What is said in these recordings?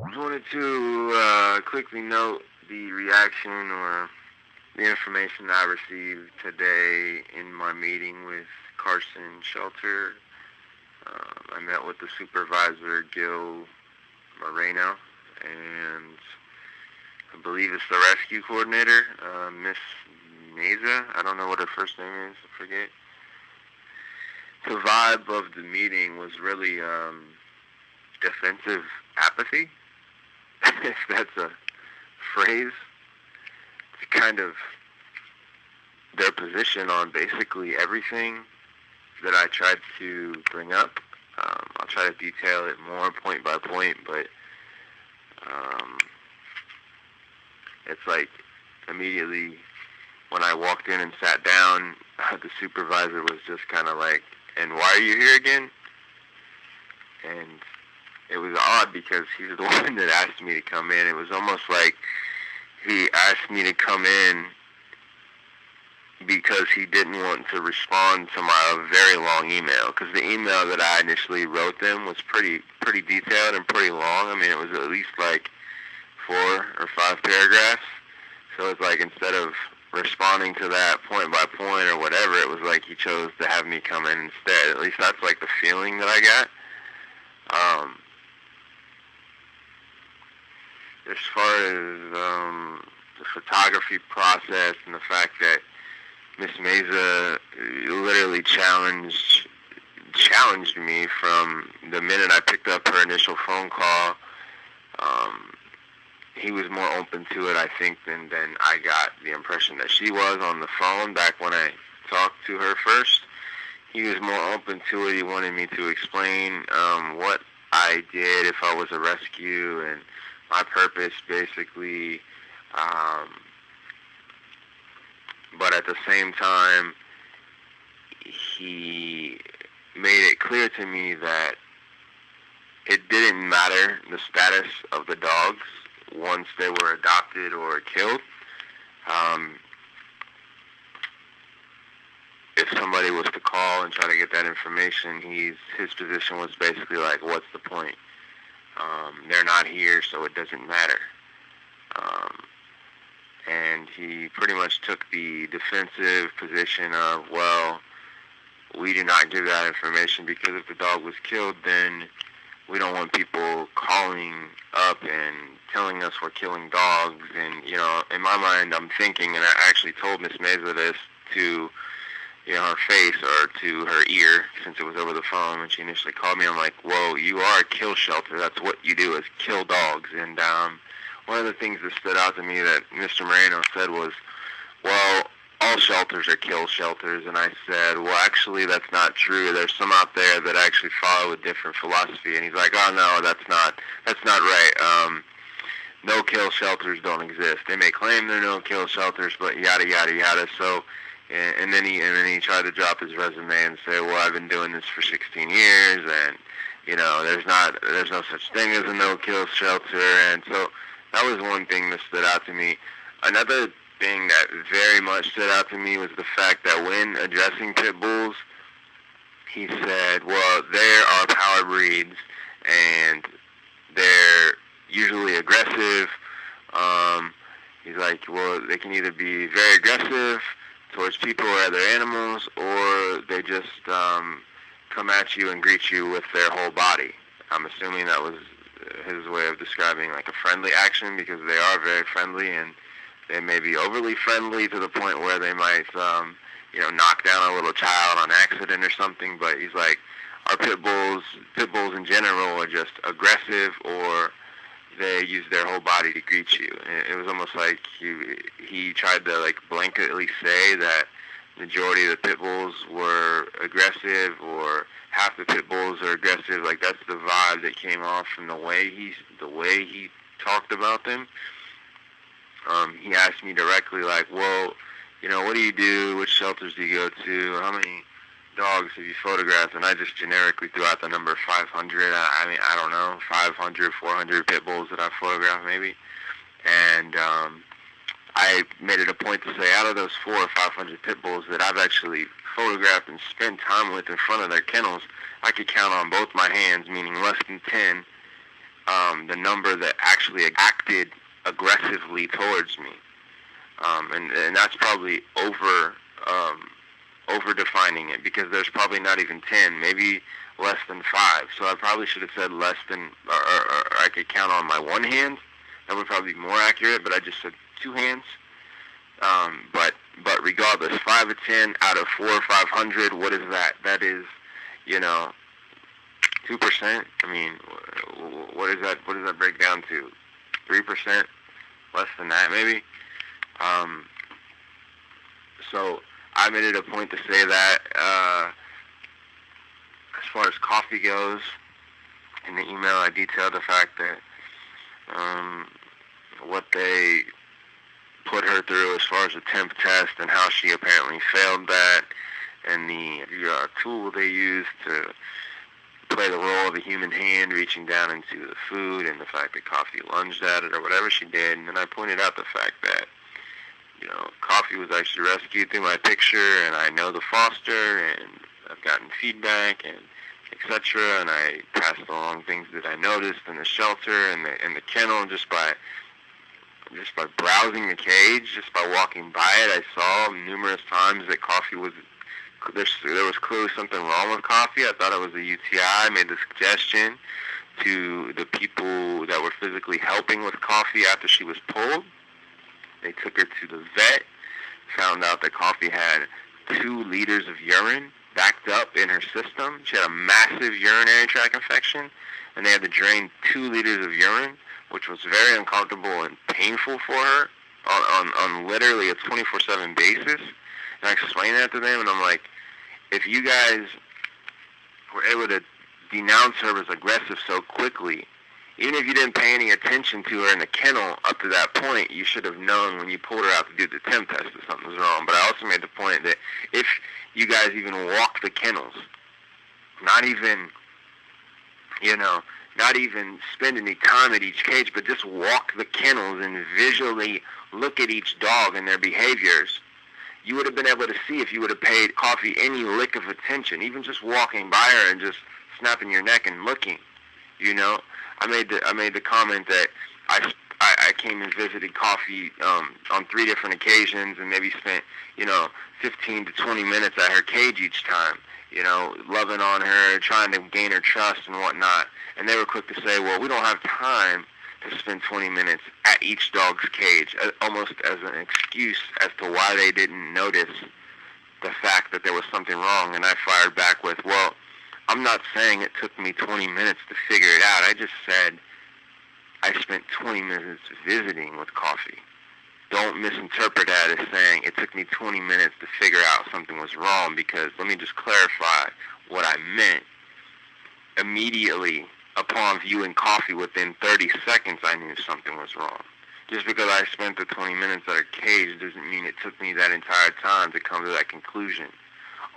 I wanted to quickly note the reaction or the information I received today in my meeting with Carson Shelter. I met with the supervisor, Gil Moreno, and I believe it's the rescue coordinator, Miss Meza. I don't know what her first name is. I forget. The vibe of the meeting was really defensive apathy, if that's a phrase. It's kind of their position on basically everything that I tried to bring up. I'll try to detail it more point by point, but it's like immediately when I walked in and sat down, the supervisor was just kind of like, "And why are you here again?" And it was odd because he's the one that asked me to come in. It was almost like he asked me to come in because he didn't want to respond to my very long email. Because the email that I initially wrote them was pretty detailed and pretty long. I mean, it was at least like 4 or 5 paragraphs. So it's like instead of responding to that point by point or whatever, it was like he chose to have me come in instead. At least that's like the feeling that I got. As far as the photography process and the fact that Miss Meza literally challenged me from the minute I picked up her initial phone call. He was more open to it, I think, than I got the impression that she was on the phone back when I talked to her first. He was more open to it. He wanted me to explain what I did if I was a rescue and my purpose, basically. But at the same time, he made it clear to me that it didn't matter the status of the dogs once they were adopted or killed. If somebody was to call and try to get that information, his position was basically like, what's the point? They're not here, so it doesn't matter. And he pretty much took the defensive position of, well, we do not give that information because if the dog was killed, then we don't want people calling up and telling us we're killing dogs. And, you know, in my mind, I'm thinking, and I actually told Miss Meza this to, you know, her face or to her ear, since it was over the phone when she initially called me. I'm like, whoa, you are a kill shelter. That's what you do, is kill dogs. And one of the things that stood out to me that Mr. Moreno said was, well, all shelters are kill shelters. And I said, well, actually, that's not true. There's some out there that actually follow a different philosophy. And he's like, oh, no, that's not right. No kill shelters don't exist. They may claim they're no kill shelters, but yada, yada, yada. So, and then he tried to drop his resume and say, well, I've been doing this for 16 years, and, you know, there's no such thing as a no-kill shelter. And so that was one thing that stood out to me. Another thing that very much stood out to me was the fact that when addressing pit bulls, he said, well, there are power breeds, and they're usually aggressive. He's like, well, they can either be very aggressive towards people or other animals, or they just come at you and greet you with their whole body. I'm assuming that was his way of describing like a friendly action, because they are very friendly, and they may be overly friendly to the point where they might, knock down a little child on accident or something. But he's like, our pit bulls in general are just aggressive, or they use their whole body to greet you. And it was almost like he tried to like blanketly say that majority of the pit bulls were aggressive, or half the pit bulls are aggressive. Like, that's the vibe that came off from the way he talked about them. He asked me directly, like, well, you know, what do you do? Which shelters do you go to? How many dogs have you photographed? And I just generically threw out the number 500. I mean, I don't know, 500, 400 pit bulls that I've photographed maybe. And I made it a point to say, out of those 400 or 500 pit bulls that I've actually photographed and spent time with in front of their kennels, I could count on both my hands, meaning less than 10, the number that actually acted aggressively towards me. And that's probably over defining it, because there's probably not even 10, maybe less than 5. So I probably should have said less than, or I could count on my one hand. That would probably be more accurate, but I just said 2 hands. But regardless, 5 or 10 out of 4 or 500, what is that? That is, 2%. I mean, what is that? What does that break down to? 3%, less than that, maybe. So I made it a point to say that as far as coffee goes, in the email I detailed the fact that what they put her through as far as the temp test and how she apparently failed that, and the tool they used to play the role of a human hand reaching down into the food, and the fact that Coffee lunged at it or whatever she did. And then I pointed out the fact that Coffee was actually rescued through my picture, and I know the foster, and I've gotten feedback, and etc. And I passed along things that I noticed in the shelter and the kennel just by browsing the cage, just by walking by it. I saw numerous times that Coffee was there was clearly something wrong with Coffee. I thought it was a UTI. I made the suggestion to the people that were physically helping with Coffee after she was pulled. They took her to the vet, found out that Coffee had 2 liters of urine backed up in her system. She had a massive urinary tract infection, and they had to drain 2 liters of urine, which was very uncomfortable and painful for her on literally a 24/7 basis. And I explained that to them, and I'm like, if you guys were able to denounce her as aggressive so quickly, even if you didn't pay any attention to her in the kennel up to that point, you should have known when you pulled her out to do the temp test that something was wrong. But I also made the point that if you guys even walk the kennels, not even spend any time at each cage, but just walk the kennels and visually look at each dog and their behaviors, you would have been able to see if you would have paid Coffee any lick of attention, even just walking by her and just snapping your neck and looking. I made the comment that I came and visited Coffee on 3 different occasions, and maybe spent 15 to 20 minutes at her cage each time, loving on her, trying to gain her trust and whatnot. And they were quick to say, well, we don't have time to spend 20 minutes at each dog's cage, almost as an excuse as to why they didn't notice the fact that there was something wrong. And I fired back with, well, I'm not saying it took me 20 minutes to figure it out. I just said I spent 20 minutes visiting with Coffee. Don't misinterpret that as saying it took me 20 minutes to figure out something was wrong, because let me just clarify what I meant. Immediately upon viewing Coffee, within 30 seconds, I knew something was wrong. Just because I spent the 20 minutes at a cage doesn't mean it took me that entire time to come to that conclusion.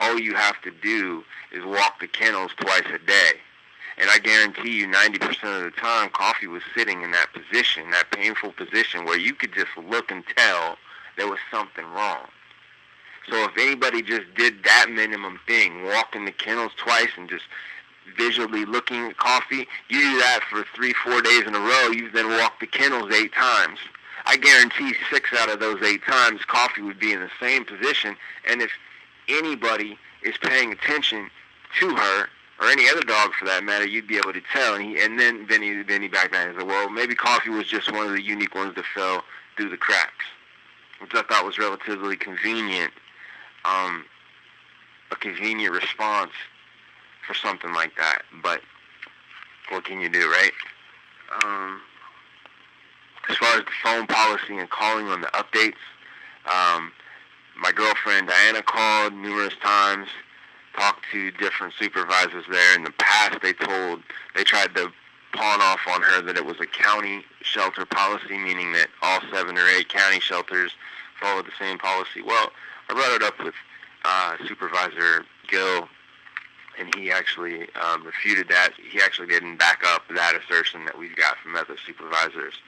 All you have to do is walk the kennels twice a day. And I guarantee you 90% of the time, Coffee was sitting in that position, that painful position, where you could just look and tell there was something wrong. So if anybody just did that minimum thing, walking the kennels twice and just visually looking at Coffee, you do that for 3-4 days in a row, you've then walked the kennels 8 times. I guarantee 6 out of those 8 times, Coffee would be in the same position. And if anybody is paying attention to her, or any other dog for that matter, you'd be able to tell. And then he backed down and said, well, maybe Coffee was just one of the unique ones that fell through the cracks, which I thought was relatively convenient, a convenient response for something like that. But what can you do, right? As far as the phone policy and calling on the updates, my girlfriend Diana called numerous times, talked to different supervisors there. In the past, they tried to pawn off on her that it was a county shelter policy, meaning that all 7 or 8 county shelters followed the same policy. Well, I brought it up with Supervisor Gill, and he actually refuted that. He actually didn't back up that assertion that we've got from other supervisors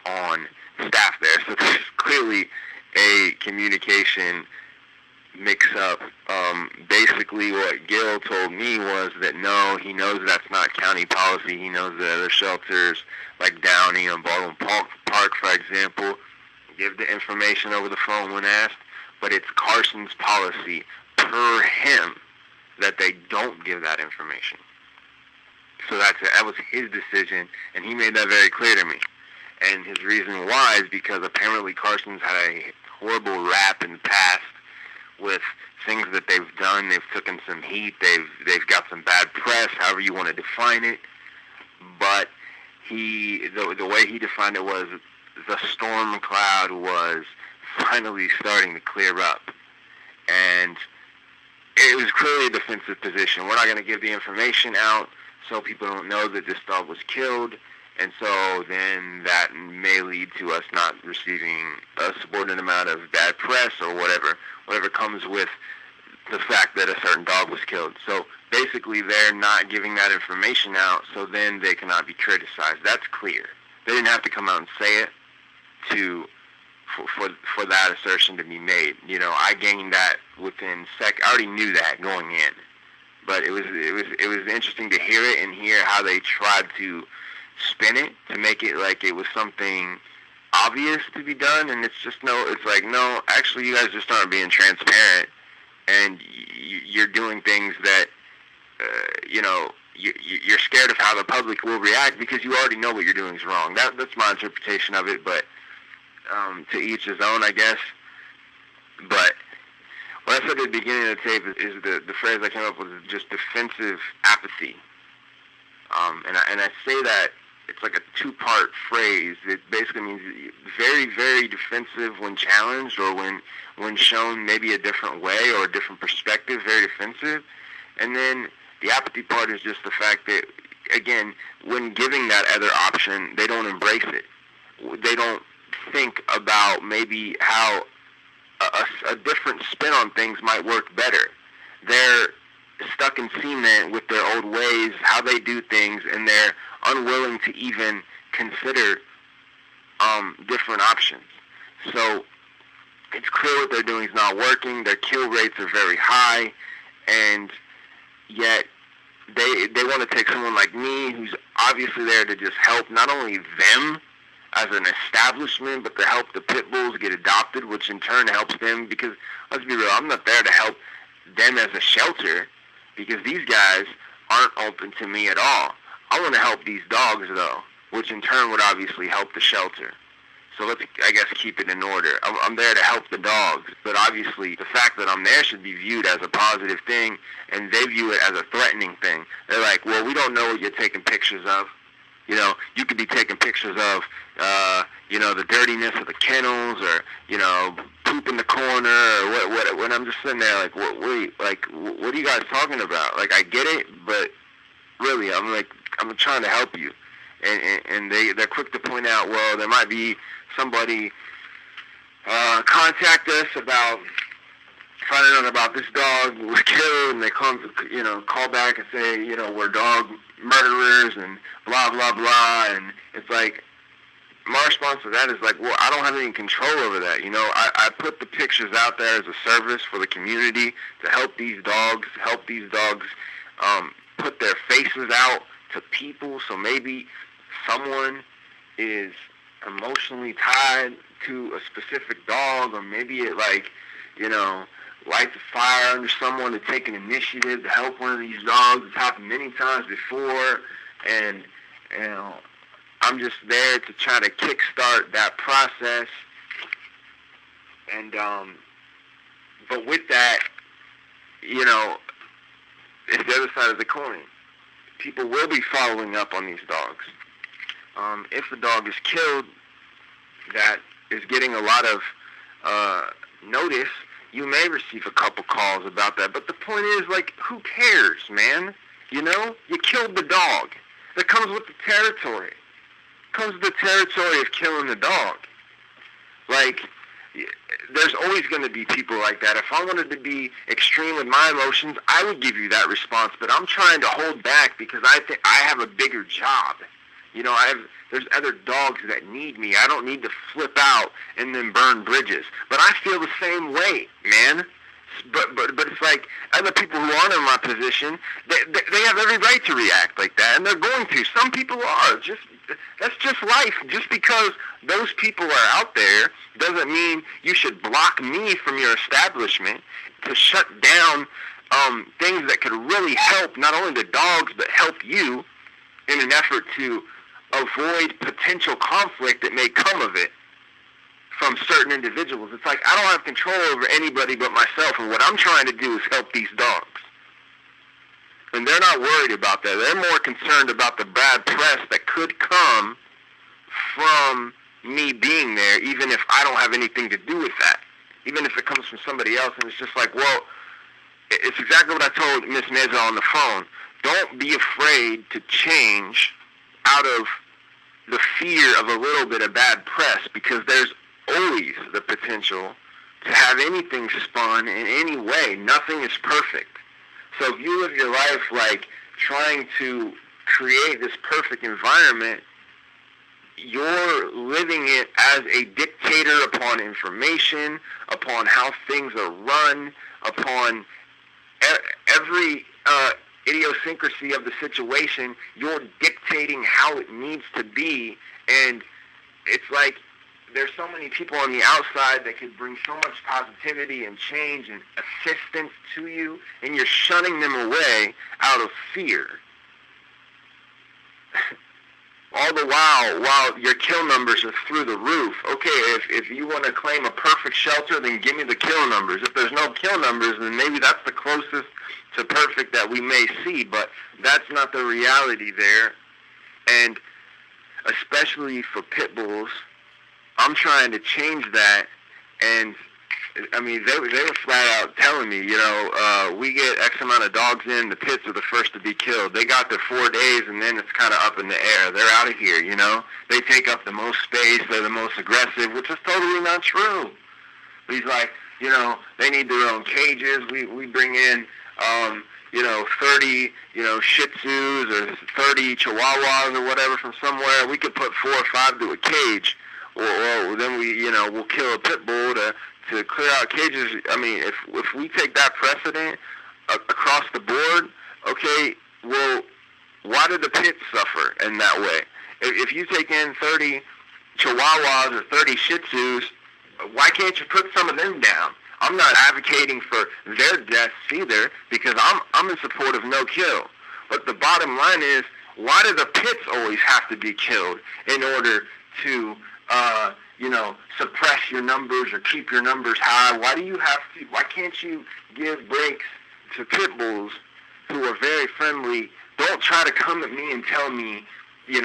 on staff there. So there's clearly a communication mix-up. Basically, what Gil told me was that no, he knows that's not county policy. He knows that other shelters, like Downey and Baldwin Park, for example, give the information over the phone when asked, but it's Carson's policy per him that they don't give that information. So that was his decision, and he made that very clear to me. And his reason why is because apparently Carson's had a horrible rap in the past with things that they've done. They've taken some heat. They've got some bad press, however you want to define it. But the way he defined it was the storm cloud was finally starting to clear up. And it was clearly a defensive position. We're not going to give the information out so people don't know that this dog was killed. And so then that may lead to us not receiving a subordinate amount of bad press or whatever comes with the fact that a certain dog was killed. So basically they're not giving that information out, so then they cannot be criticized. That's clear. They didn't have to come out and say it for that assertion to be made. You know, I gained that within I already knew that going in. But it was interesting to hear it and hear how they tried to spin it to make it like it was something obvious to be done, and it's like, no, actually you guys just aren't being transparent, and you're doing things that, you're scared of how the public will react because you already know what you're doing is wrong. That's my interpretation of it, but to each his own, I guess. But what I said at the beginning of the tape is the phrase I came up with is just defensive apathy. And I say that it's like a two-part phrase. It basically means very, very defensive when challenged or when shown maybe a different way or a different perspective, very defensive. And then the apathy part is just the fact that, again, when giving that other option, they don't embrace it. They don't think about maybe how a different spin on things might work better. They're stuck in cement with their old ways, how they do things, and they're unwilling to even consider different options. So it's clear what they're doing is not working. Their kill rates are very high, and yet they want to take someone like me who's obviously there to just help not only them as an establishment, but to help the pit bulls get adopted, which in turn helps them, because let's be real, I'm not there to help them as a shelter, because these guys aren't open to me at all. I want to help these dogs, though, which in turn would obviously help the shelter. So let's, I guess, keep it in order. I'm there to help the dogs, but obviously the fact that I'm there should be viewed as a positive thing, and they view it as a threatening thing. They're like, well, we don't know what you're taking pictures of. You know, you could be taking pictures of, the dirtiness of the kennels, or, poop in the corner, or what. When I'm just sitting there like, wait, like, what are you guys talking about? Like, I get it, but really, I'm trying to help you. And they're quick to point out, well, there might be somebody contact us about finding out about this dog was killed, and they call back and say, we're dog murderers and blah, blah, blah. And it's like, my response to that is like, well, I don't have any control over that. I put the pictures out there as a service for the community to help these dogs put their faces out to people, so maybe someone is emotionally tied to a specific dog, or maybe it lights a fire under someone to take an initiative to help one of these dogs. It's happened many times before, and I'm just there to try to kickstart that process. And but with that, it's the other side of the coin. People will be following up on these dogs. If a dog is killed that is getting a lot of notice, you may receive a couple calls about that. But the point is, like, who cares, man? You killed the dog. That comes with the territory. Comes with the territory of killing the dog. Like, there's always going to be people like that. If I wanted to be extreme with my emotions, I would give you that response. But I'm trying to hold back because I think I have a bigger job. There's other dogs that need me. I don't need to flip out and then burn bridges. But I feel the same way, man. But it's like other people who aren't in my position, they have every right to react like that, and they're going to. Some people are. That's just life. Just because those people are out there doesn't mean you should block me from your establishment to shut down things that could really help not only the dogs but help you in an effort to avoid potential conflict that may come of it from certain individuals. It's like I don't have control over anybody but myself, and what I'm trying to do is help these dogs. And they're not worried about that. They're more concerned about the bad press that could come from me being there, even if I don't have anything to do with that. Even if it comes from somebody else, and it's just like, well, it's exactly what I told Miss Meza on the phone. Don't be afraid to change out of the fear of a little bit of bad press, because there's always the potential to have anything spun in any way. Nothing is perfect. So if you live your life like trying to create this perfect environment, you're living it as a dictator upon information, upon how things are run, upon every idiosyncrasy of the situation. You're dictating how it needs to be, and it's like there's so many people on the outside that could bring so much positivity and change and assistance to you, and you're shunning them away out of fear. All the while your kill numbers are through the roof. Okay, if you want to claim a perfect shelter, then give me the kill numbers. If there's no kill numbers, then maybe that's the closest to perfect that we may see, but that's not the reality there. And especially for pit bulls, I'm trying to change that. And I mean, they were flat out telling me, we get X amount of dogs in, the pits are the first to be killed. They got their 4 days, and then it's kind of up in the air. They're out of here, They take up the most space. They're the most aggressive, which is totally not true. He's like, they need their own cages. We bring in, 30, Shih Tzus or 30 Chihuahuas or whatever from somewhere. We could put 4 or 5 to a cage, or then we'll kill a pit bull to clear out cages. I mean, if we take that precedent across the board, okay, well, why did the pits suffer in that way? If you take in 30 Chihuahuas or 30 Shih Tzus, why can't you put some of them down? I'm not advocating for their deaths either, because I'm in support of no kill. But the bottom line is, why do the pits always have to be killed in order to suppress your numbers or keep your numbers high? Why can't you give breaks to pit bulls who are very friendly? Don't try to come at me and tell me, 1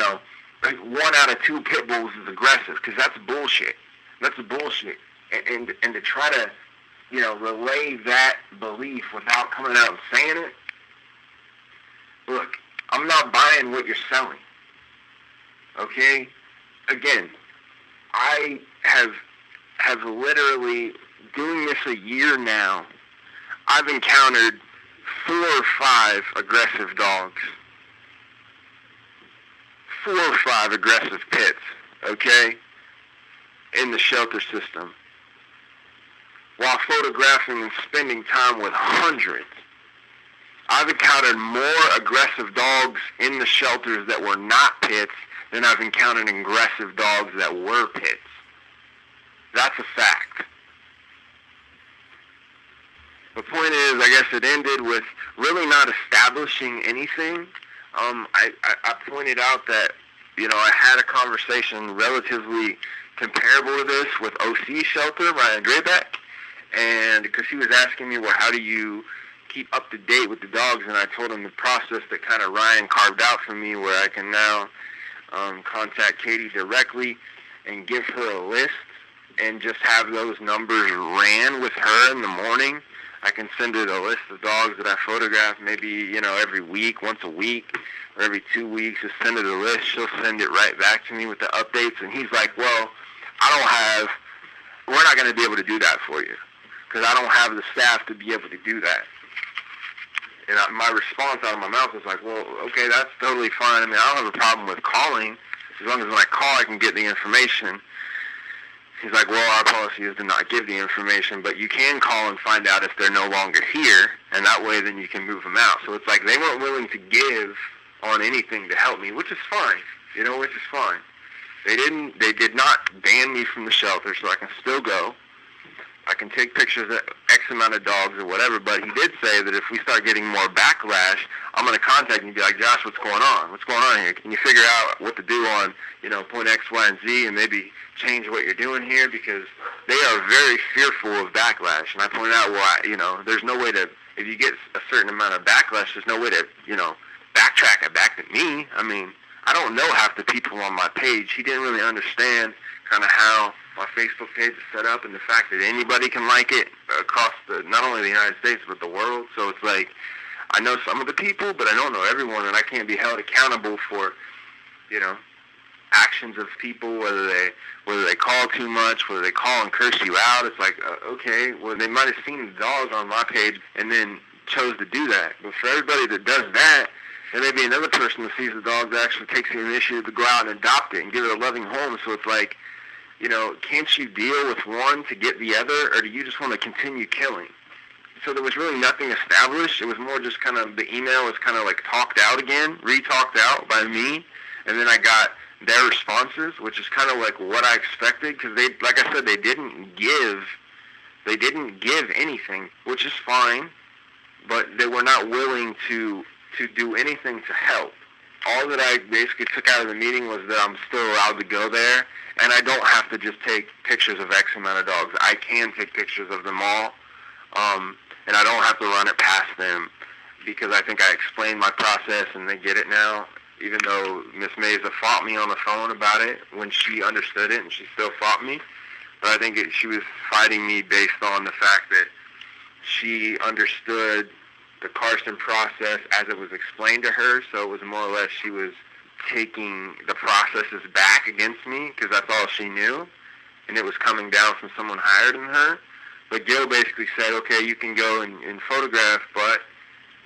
out of 2 pit bulls is aggressive, because that's bullshit. That's bullshit. And to try to, relay that belief without coming out and saying it, look, I'm not buying what you're selling. Okay? Again, I have literally, doing this a year now, I've encountered 4 or 5 aggressive dogs. 4 or 5 aggressive pits, okay, in the shelter system, while photographing and spending time with hundreds. I've encountered more aggressive dogs in the shelters that were not pits than I've encountered aggressive dogs that were pits. That's a fact. The point is, I guess it ended with really not establishing anything. I pointed out that, I had a conversation relatively comparable to this with OC Shelter, Ryan Grayback, and because he was asking me, well, how do you keep up to date with the dogs? And I told him the process that kind of Ryan carved out for me, where I can now contact Katie directly and give her a list and just have those numbers ran with her in the morning. I can send her the list of dogs that I photograph maybe, every week, once a week, or every 2 weeks. Just send her the list. She'll send it right back to me with the updates. And he's like, well, we're not going to be able to do that for you, because I don't have the staff to be able to do that. And my response out of my mouth was like, well, okay, that's totally fine. I mean, I don't have a problem with calling. As long as when I call, I can get the information. He's like, well, our policy is to not give the information, but you can call and find out if they're no longer here, and that way then you can move them out. So it's like they weren't willing to give on anything to help me, which is fine, which is fine. They did not ban me from the shelter, so I can still go. I can take pictures of X amount of dogs or whatever, but he did say that if we start getting more backlash, I'm going to contact you and be like, Josh, what's going on? What's going on here? Can you figure out what to do on, point X, Y, and Z, and maybe change what you're doing here? Because they are very fearful of backlash. And I pointed out, well, there's no way to, if you get a certain amount of backlash, there's no way to, backtrack it back to me. I mean, I don't know half the people on my page. He didn't really understand kind of how my Facebook page is set up and the fact that anybody can like it across not only the United States but the world. So it's like I know some of the people, but I don't know everyone, and I can't be held accountable for actions of people, whether they call too much, whether they call and curse you out. It's like okay, well, they might have seen the dogs on my page and then chose to do that. But for everybody that does that, there may be another person that sees the dog that actually takes the initiative to go out and adopt it and give it a loving home. So it's like, can't you deal with one to get the other, or do you just want to continue killing? So there was really nothing established. It was more just kind of, the email was kind of like talked out again, re-talked out by me, and then I got their responses, which is kind of like what I expected, because they, like I said, they didn't give anything, which is fine, but they were not willing to do anything to help. All that I basically took out of the meeting was that I'm still allowed to go there, and I don't have to just take pictures of X amount of dogs. I can take pictures of them all, and I don't have to run it past them, because I think I explained my process and they get it now, even though Miss Mesa fought me on the phone about it when she understood it, and she still fought me. But I think she was fighting me based on the fact that she understood the Carson process as it was explained to her, so it was more or less she was taking the processes back against me because that's all she knew, and it was coming down from someone higher than her. But Gil basically said, okay, you can go and photograph, but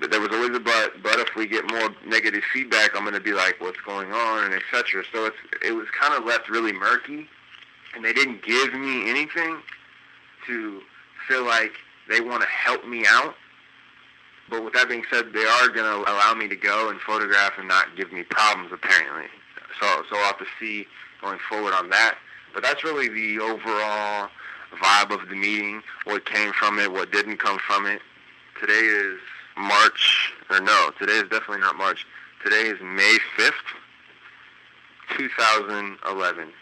there was always a but if we get more negative feedback, I'm going to be like, what's going on, and etc. So it was kind of left really murky, and they didn't give me anything to feel like they want to help me out. But with that being said, they are going to allow me to go and photograph and not give me problems, apparently. So I'll have to see going forward on that. But that's really the overall vibe of the meeting, what came from it, what didn't come from it. Today is today is definitely not March. Today is May 5th, 2011.